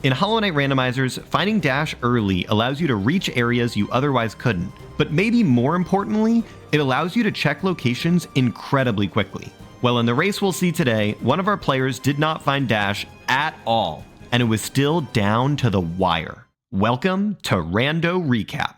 In Hollow Knight Randomizers, finding dash early allows you to reach areas you otherwise couldn't, but maybe more importantly, it allows you to check locations incredibly quickly. Well, in the race we'll see today, one of our players did not find dash at all, and it was still down to the wire. Welcome to Rando Recap.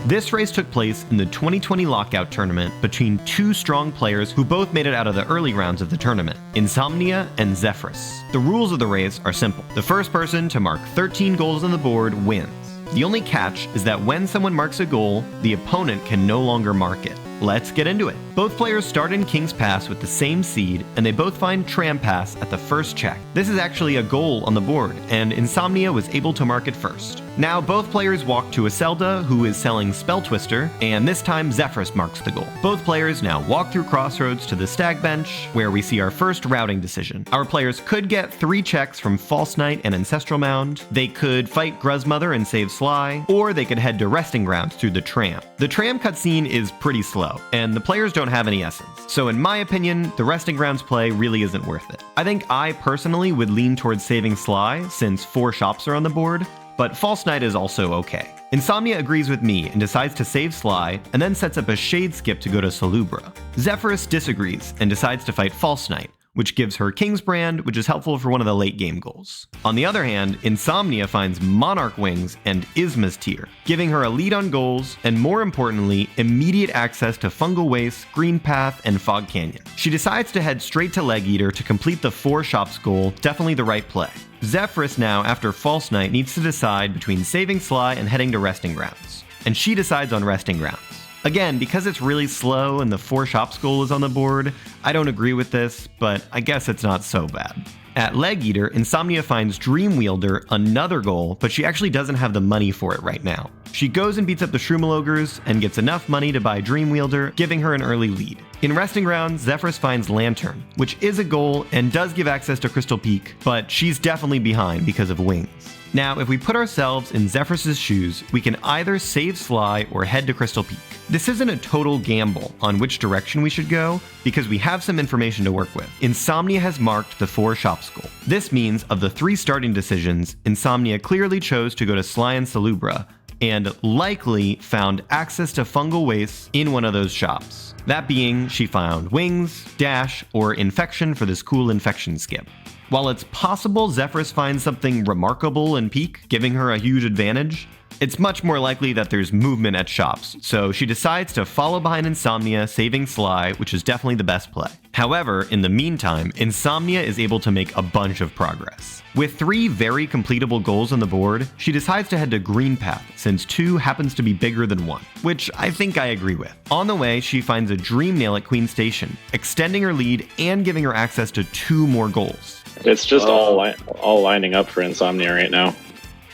This race took place in the 2020 Lockout Tournament between two strong players who both made it out of the early rounds of the tournament, Insomnia and Zephrus. The rules of the race are simple. The first person to mark 13 goals on the board wins. The only catch is that when someone marks a goal, the opponent can no longer mark it. Let's get into it. Both players start in King's Pass with the same seed, and they both find Tram Pass at the first check. This is actually a goal on the board, and Insomnia was able to mark it first. Now both players walk to Iselda, who is selling Spell Twister, and this time Zephrus marks the goal. Both players now walk through Crossroads to the Stag Bench, where we see our first routing decision. Our players could get 3 checks from False Knight and Ancestral Mound, they could fight Gruzmother and save Sly, or they could head to Resting Grounds through the Tram. The Tram cutscene is pretty slow, and the players don't have any essence. So in my opinion, the Resting Grounds play really isn't worth it. I think I personally would lean towards saving Sly, since 4 shops are on the board, but False Knight is also okay. Insomnia agrees with me and decides to save Sly, and then sets up a Shade skip to go to Salubra. Zephrus disagrees and decides to fight False Knight, which gives her King's Brand, which is helpful for one of the late game goals. On the other hand, Insomnia finds Monarch Wings and Isma's Tear, giving her a lead on goals, and more importantly, immediate access to Fungal Waste, Green Path, and Fog Canyon. She decides to head straight to Leg Eater to complete the 4 shops goal, definitely the right play. Zephrus now, after False Knight, needs to decide between saving Sly and heading to Resting Grounds, and she decides on Resting Grounds. Again, because it's really slow and the 4 shops goal is on the board, I don't agree with this, but I guess it's not so bad. At Leg Eater, Insomnia finds Dream Wielder, another goal, but she actually doesn't have the money for it right now. She goes and beats up the Shroomologers and gets enough money to buy Dream Wielder, giving her an early lead. In Resting Grounds, Zephrus finds Lantern, which is a goal and does give access to Crystal Peak, but she's definitely behind because of Wings. Now, if we put ourselves in Zephrus's shoes, we can either save Sly or head to Crystal Peak. This isn't a total gamble on which direction we should go, because we have some information to work with. Insomnia has marked the 4 shops goal. This means of the 3 starting decisions, Insomnia clearly chose to go to Sly and Salubra, and likely found access to Fungal Waste in one of those shops. That being, she found Wings, Dash, or Infection for this cool Infection skip. While it's possible Zephrus finds something remarkable in Peak, giving her a huge advantage, it's much more likely that there's movement at shops, so she decides to follow behind Insomnia, saving Sly, which is definitely the best play. However, in the meantime, Insomnia is able to make a bunch of progress. With 3 very completable goals on the board, she decides to head to Green Path, since 2 happens to be bigger than 1, which I think I agree with. On the way, she finds a Dream Nail at Queen Station, extending her lead and giving her access to 2 more goals. It's just all lining up for Insomnia right now.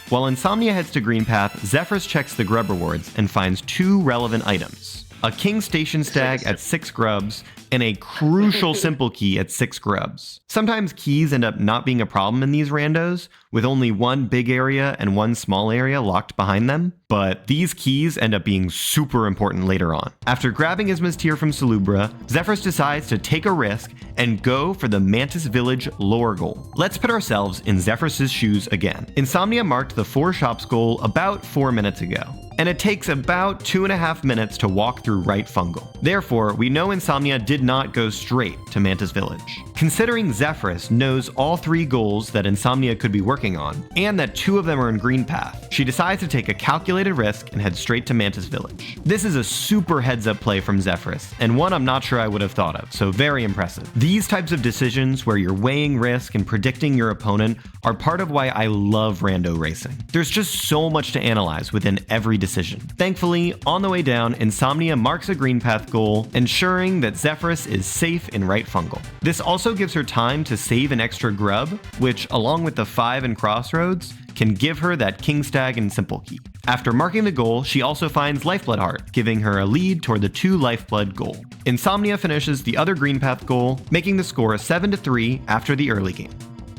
While Insomnia heads to Green Path, Zephrus checks the grub rewards and finds 2 relevant items. A King Station Stag at 6 grubs, and a crucial simple key at 6 grubs. Sometimes keys end up not being a problem in these randos, with only 1 big area and 1 small area locked behind them, but these keys end up being super important later on. After grabbing Isma's Tear from Salubra, Zephrus decides to take a risk and go for the Mantis Village lore goal. Let's put ourselves in Zephrus's shoes again. Insomnia marked the 4 shops goal about 4 minutes ago, and it takes about 2.5 minutes to walk through Right Fungal. Therefore, we know Insomnia did not go straight to Mantis Village. Considering Zephrus knows all 3 goals that Insomnia could be working on, and that 2 of them are in Green Path, she decides to take a calculated risk and head straight to Mantis Village. This is a super heads-up play from Zephrus, and one I'm not sure I would have thought of, so very impressive. These types of decisions where you're weighing risk and predicting your opponent are part of why I love rando racing. There's just so much to analyze within every decision. Thankfully, on the way down, Insomnia marks a Green Path goal, ensuring that Zephrus is safe in Right Fungal. This also gives her time to save an extra grub, which, along with the 5 in Crossroads, can give her that King Stag and Simple Key. After marking the goal, she also finds Lifeblood Heart, giving her a lead toward the 2 Lifeblood goal. Insomnia finishes the other Green Path goal, making the score 7-3 after the early game.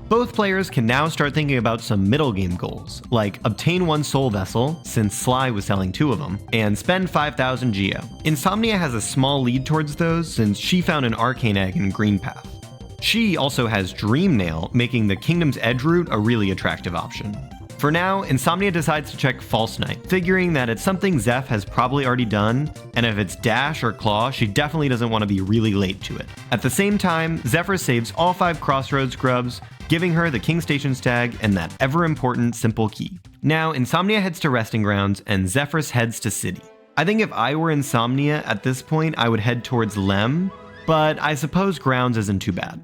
Both players can now start thinking about some middle game goals, like obtain 1 Soul Vessel, since Sly was selling 2 of them, and spend 5,000 Geo. Insomnia has a small lead towards those, since she found an Arcane Egg in Green Path. She also has Dream Nail, making the Kingdom's Edge route a really attractive option. For now, Insomnia decides to check False Knight, figuring that it's something Zeph has probably already done, and if it's Dash or Claw, she definitely doesn't want to be really late to it. At the same time, Zephrus saves all 5 Crossroads grubs, giving her the King Stations tag and that ever-important simple key. Now, Insomnia heads to Resting Grounds, and Zephrus heads to City. I think if I were Insomnia at this point, I would head towards Lem, but I suppose Grounds isn't too bad.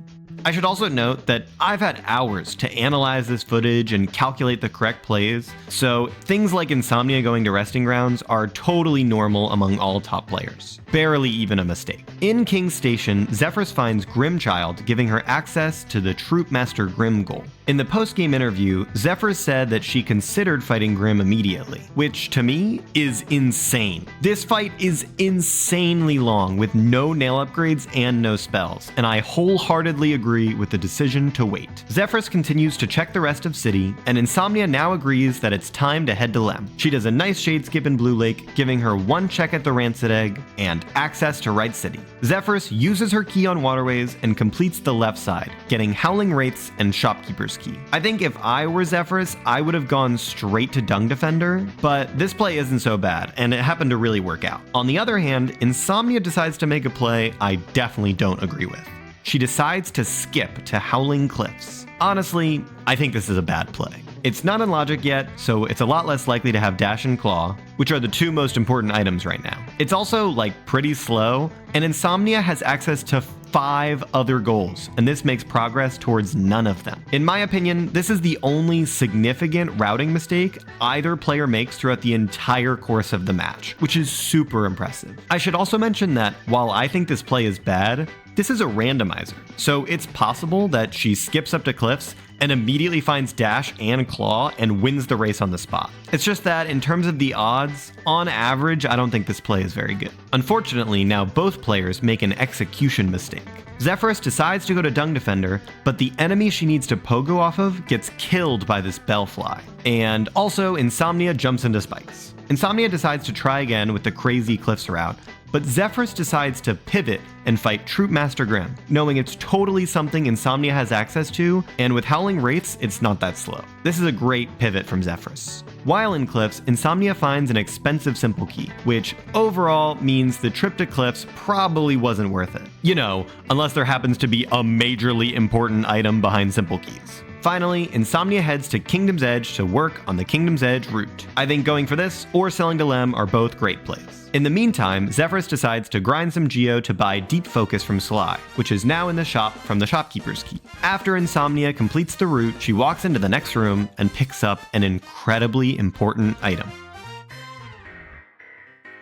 I should also note that I've had hours to analyze this footage and calculate the correct plays, so things like Insomnia going to Resting Grounds are totally normal among all top players. Barely even a mistake. In King's Station, Zephrus finds Grimchild, giving her access to the Troop Master Grim goal. In the post-game interview, Zephrus said that she considered fighting Grim immediately, which to me is insane. This fight is insanely long with no nail upgrades and no spells, and I wholeheartedly agree with the decision to wait. Zephrus continues to check the rest of City, and Insomnia now agrees that it's time to head to Lem. She does a nice shade skip in Blue Lake, giving her 1 check at the Rancid Egg and access to Right City. Zephrus uses her key on Waterways and completes the left side, getting Howling Wraiths and Shopkeeper's Key. I think if I were Zephrus, I would have gone straight to Dung Defender, but this play isn't so bad, and it happened to really work out. On the other hand, Insomnia decides to make a play I definitely don't agree with. She decides to skip to Howling Cliffs. Honestly, I think this is a bad play. It's not in Logic yet, so it's a lot less likely to have Dash and Claw, which are the 2 most important items right now. It's also, pretty slow, and Insomnia has access to 5 other goals, and this makes progress towards none of them. In my opinion, this is the only significant routing mistake either player makes throughout the entire course of the match, which is super impressive. I should also mention that while I think this play is bad, this is a randomizer, so it's possible that she skips up to Cliffs and immediately finds Dash and Claw and wins the race on the spot. It's just that in terms of the odds, on average, I don't think this play is very good. Unfortunately, now both players make an execution mistake. Zephrus decides to go to Dung Defender, but the enemy she needs to pogo off of gets killed by this Bellfly. And also, Insomnia jumps into spikes. Insomnia decides to try again with the crazy Cliffs route, but Zephrus decides to pivot and fight Troop Master Grim, knowing it's totally something Insomnia has access to, and with Howling Wraiths, it's not that slow. This is a great pivot from Zephrus. While in Cliffs, Insomnia finds an expensive simple key, which overall means the trip to Cliffs probably wasn't worth it. You know, unless there happens to be a majorly important item behind simple keys. Finally, Insomnia heads to Kingdom's Edge to work on the Kingdom's Edge route. I think going for this or selling to Lem are both great plays. In the meantime, Zephrus decides to grind some Geo to buy Deep Focus from Sly, which is now in the shop from the Shopkeeper's Key. After Insomnia completes the route, she walks into the next room and picks up an incredibly important item.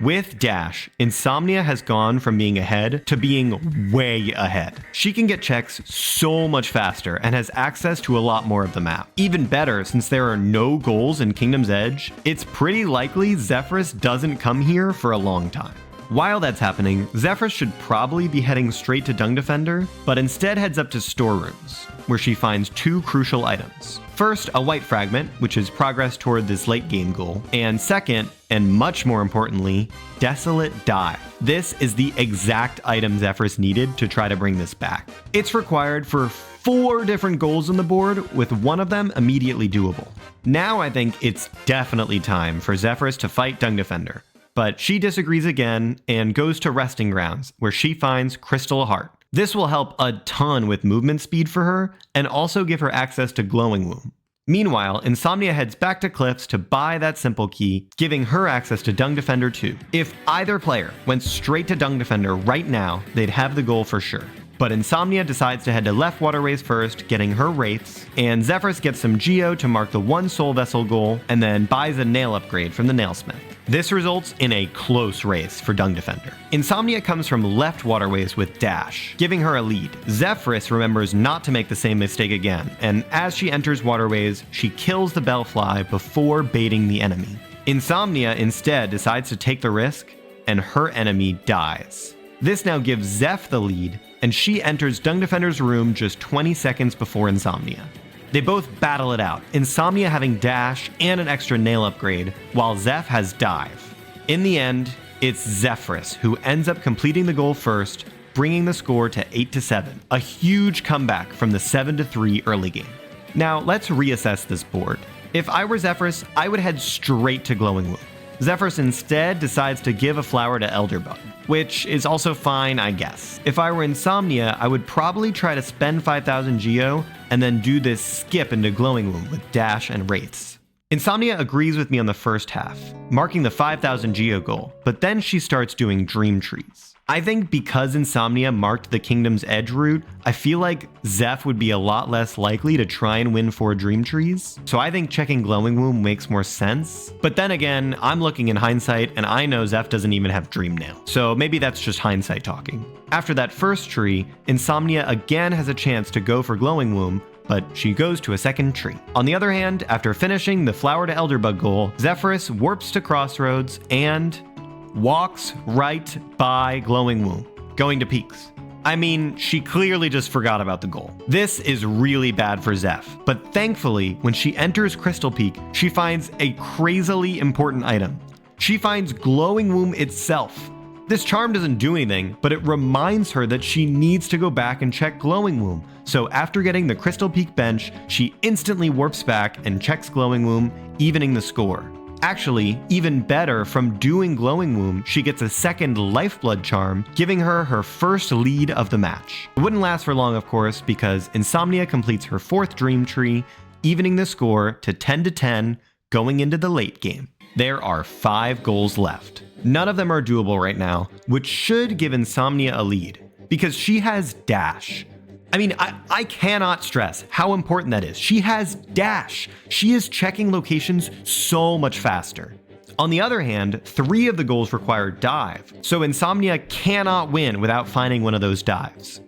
With Dash, Insomnia has gone from being ahead to being way ahead. She can get checks so much faster and has access to a lot more of the map. Even better, since there are no goals in Kingdom's Edge, it's pretty likely Zephrus doesn't come here for a long time. While that's happening, Zephrus should probably be heading straight to Dung Defender, but instead heads up to Storerooms, where she finds 2 crucial items. First, a white fragment, which is progress toward this late game goal, and second, and much more importantly, Desolate Dive. This is the exact item Zephrus needed to try to bring this back. It's required for 4 different goals on the board, with one of them immediately doable. Now I think it's definitely time for Zephrus to fight Dung Defender, but she disagrees again and goes to Resting Grounds, where she finds Crystal Heart. This will help a ton with movement speed for her, and also give her access to Glowing Womb. Meanwhile, Insomnia heads back to Cliffs to buy that simple key, giving her access to Dung Defender too. If either player went straight to Dung Defender right now, they'd have the goal for sure. But Insomnia decides to head to Left Waterways first, getting her Wraiths, and Zephrus gets some Geo to mark the 1 Soul Vessel goal, and then buys a nail upgrade from the Nailsmith. This results in a close race for Dung Defender. Insomnia comes from Left Waterways with Dash, giving her a lead. Zephrus remembers not to make the same mistake again, and as she enters Waterways, she kills the Bellfly before baiting the enemy. Insomnia instead decides to take the risk, and her enemy dies. This now gives Zeph the lead, and she enters Dung Defender's room just 20 seconds before Insomnia. They both battle it out, Insomnia having Dash and an extra nail upgrade, while Zeph has Dive. In the end, it's Zephrus who ends up completing the goal first, bringing the score to 8-7, a huge comeback from the 7-3 early game. Now, let's reassess this board. If I were Zephrus, I would head straight to Glowing Womb. Zephrus instead decides to give a flower to Elderbug, which is also fine, I guess. If I were Insomnia, I would probably try to spend 5,000 Geo and then do this skip into Glowing Womb with Dash and Wraiths. Insomnia agrees with me on the first half, marking the 5,000 Geo goal, but then she starts doing Dream Trees. I think because Insomnia marked the Kingdom's Edge route, I feel like Zeph would be a lot less likely to try and win 4 Dream Trees, so I think checking Glowing Womb makes more sense. But then again, I'm looking in hindsight and I know Zeph doesn't even have Dream Nail, so maybe that's just hindsight talking. After that first tree, Insomnia again has a chance to go for Glowing Womb, but she goes to a second tree. On the other hand, after finishing the Flower to Elderbug goal, Zephrus warps to Crossroads and walks right by Glowing Womb, going to Peaks. I mean, she clearly just forgot about the goal. This is really bad for Zeph, but thankfully, when she enters Crystal Peak, she finds a crazily important item. She finds Glowing Womb itself. This charm doesn't do anything, but it reminds her that she needs to go back and check Glowing Womb. So after getting the Crystal Peak bench, she instantly warps back and checks Glowing Womb, evening the score. Actually, even better, from doing Glowing Womb, she gets a second Lifeblood charm, giving her her first lead of the match. It wouldn't last for long, of course, because Insomnia completes her 4th Dream Tree, evening the score to 10-10, going into the late game. There are 5 goals left. None of them are doable right now, which should give Insomnia a lead, because she has Dash. I mean, I cannot stress how important that is. She has Dash. She is checking locations so much faster. On the other hand, 3 of the goals require Dive, so Insomnia cannot win without finding one of those dives.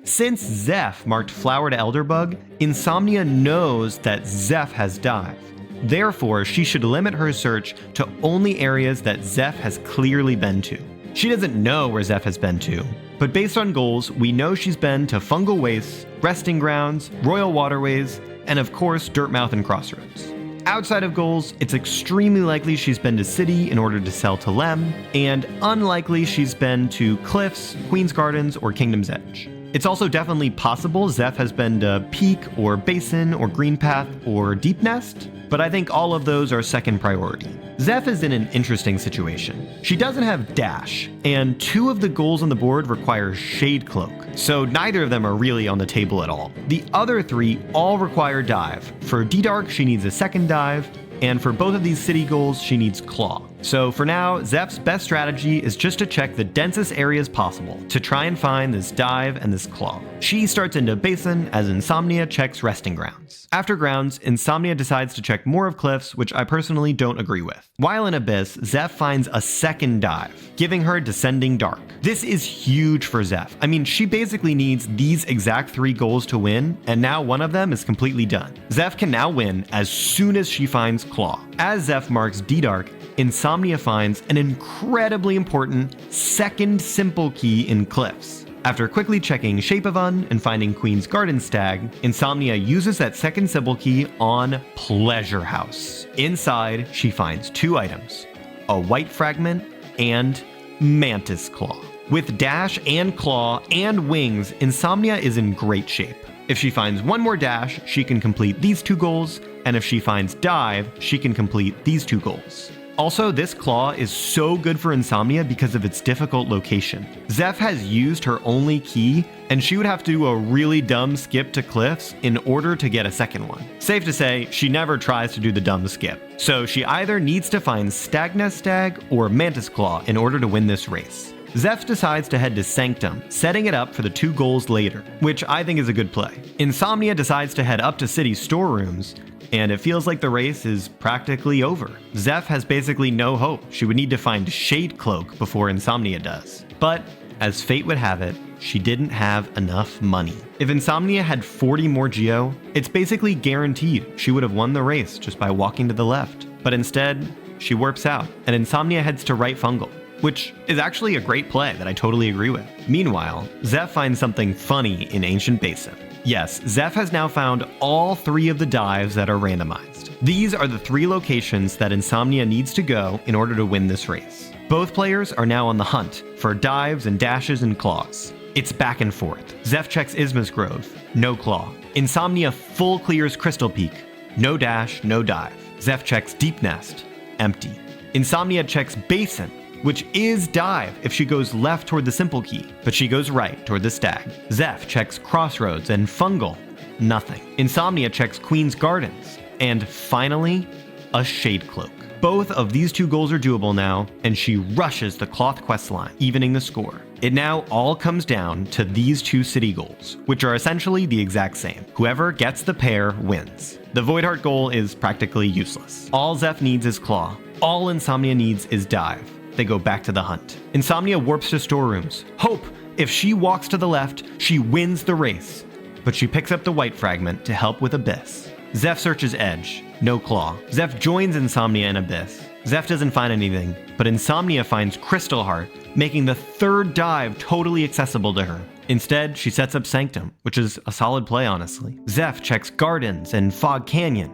Since Zeph marked Flower to Elderbug, Insomnia knows that Zeph has Dive. Therefore, she should limit her search to only areas that Zeph has clearly been to. She doesn't know where Zeph has been to, but based on goals, we know she's been to Fungal Wastes, Resting Grounds, Royal Waterways, and of course, Dirtmouth and Crossroads. Outside of goals, it's extremely likely she's been to City in order to sell to Lem, and unlikely she's been to Cliffs, Queen's Gardens, or Kingdom's Edge. It's also definitely possible Zeph has been to Peak, or Basin, or Green Path, or Deep Nest, but I think all of those are second priority. Zeph is in an interesting situation. She doesn't have Dash, and 2 of the goals on the board require Shade Cloak, so neither of them are really on the table at all. The other 3 all require Dive. For D-Dark, she needs a second Dive, and for both of these city goals, she needs Claw. So for now, Zeph's best strategy is just to check the densest areas possible to try and find this Dive and this Claw. She starts into Basin as Insomnia checks Resting Grounds. After Grounds, Insomnia decides to check more of Cliffs, which I personally don't agree with. While in Abyss, Zeph finds a second Dive, giving her Descending Dark. This is huge for Zeph. I mean, she basically needs these exact 3 goals to win, and now one of them is completely done. Zeph can now win as soon as she finds Claw. As Zeph marks D-Dark, Insomnia finds an incredibly important second simple key in Cliffs. After quickly checking Shape of Un and finding Queen's Garden Stag, Insomnia uses that second symbol key on Pleasure House. Inside, she finds 2 items, a White Fragment and Mantis Claw. With Dash and Claw and Wings, Insomnia is in great shape. If she finds one more Dash, she can complete these 2 goals, and if she finds Dive, she can complete these 2 goals. Also, this Claw is so good for Insomnia because of its difficult location. Zeph has used her only key, and she would have to do a really dumb skip to Cliffs in order to get a second one. Safe to say, she never tries to do the dumb skip. So she either needs to find Stagnus Stag or Mantis Claw in order to win this race. Zeph decides to head to Sanctum, setting it up for the 2 goals later, which I think is a good play. Insomnia decides to head up to City storerooms, and it feels like the race is practically over. Zeph has basically no hope. She would need to find Shade Cloak before Insomnia does. But, as fate would have it, she didn't have enough money. If Insomnia had 40 more Geo, it's basically guaranteed she would have won the race just by walking to the left. But instead, she warps out, and Insomnia heads to right Fungal, which is actually a great play that I totally agree with. Meanwhile, Zeph finds something funny in Ancient Basin. Yes, Zeph has now found all 3 of the dives that are randomized. These are the 3 locations that Insomnia needs to go in order to win this race. Both players are now on the hunt for dives and dashes and claws. It's back and forth. Zeph checks Isma's Grove, no claw. Insomnia full clears Crystal Peak, no dash, no dive. Zeph checks Deep Nest, empty. Insomnia checks Basin, which is dive if she goes left toward the simple key, but she goes right toward the stag. Zeph checks Crossroads and Fungal, nothing. Insomnia checks Queen's Gardens, and finally, a Shade Cloak. Both of these two goals are doable now, and she rushes the Cloth quest line, evening the score. It now all comes down to these two city goals, which are essentially the exact same. Whoever gets the pair wins. The Voidheart goal is practically useless. All Zeph needs is Claw. All Insomnia needs is Dive. They go back to the hunt. Insomnia warps to storerooms. Hope, if she walks to the left, she wins the race. But she picks up the white fragment to help with Abyss. Zeph searches Edge, no claw. Zeph joins Insomnia in Abyss. Zeph doesn't find anything, but Insomnia finds Crystal Heart, making the third dive totally accessible to her. Instead, she sets up Sanctum, which is a solid play honestly. Zeph checks Gardens and Fog Canyon.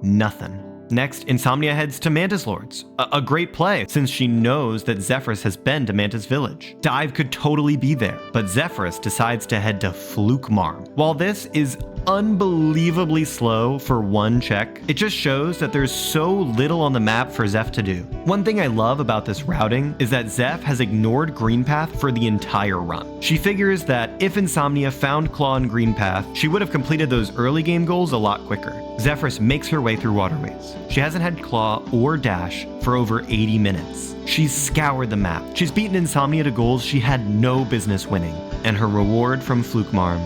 Nothing. Next, Insomnia heads to Mantis Lords. A great play, since she knows that Zephrus has been to Mantis Village. Dive could totally be there, but Zephrus decides to head to Fluke Marm. While this is unbelievably slow for one check, it just shows that there's so little on the map for Zeph to do. One thing I love about this routing is that Zeph has ignored Green Path for the entire run. She figures that if Insomnia found Claw and Green Path, she would have completed those early game goals a lot quicker. Zephrus makes her way through Waterways. She hasn't had Claw or Dash for over 80 minutes. She's scoured the map. She's beaten Insomnia to goals she had no business winning. And her reward from Fluke Marm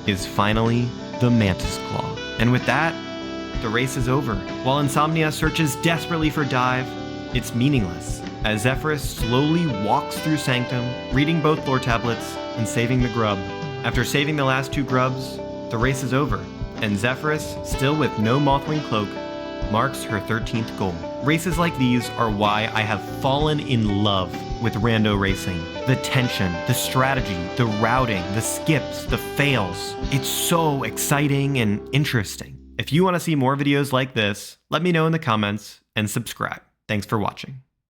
is finally the Mantis Claw. And with that, the race is over. While Insomnia searches desperately for Dive, it's meaningless, as Zephrus slowly walks through Sanctum, reading both lore tablets and saving the grub. After saving the last two grubs, the race is over, and Zephrus, still with no Mothwing Cloak, marks her 13th goal. Races like these are why I have fallen in love with rando racing. The tension, the strategy, the routing, the skips, the fails. It's so exciting and interesting. If you want to see more videos like this, let me know in the comments and subscribe. Thanks for watching.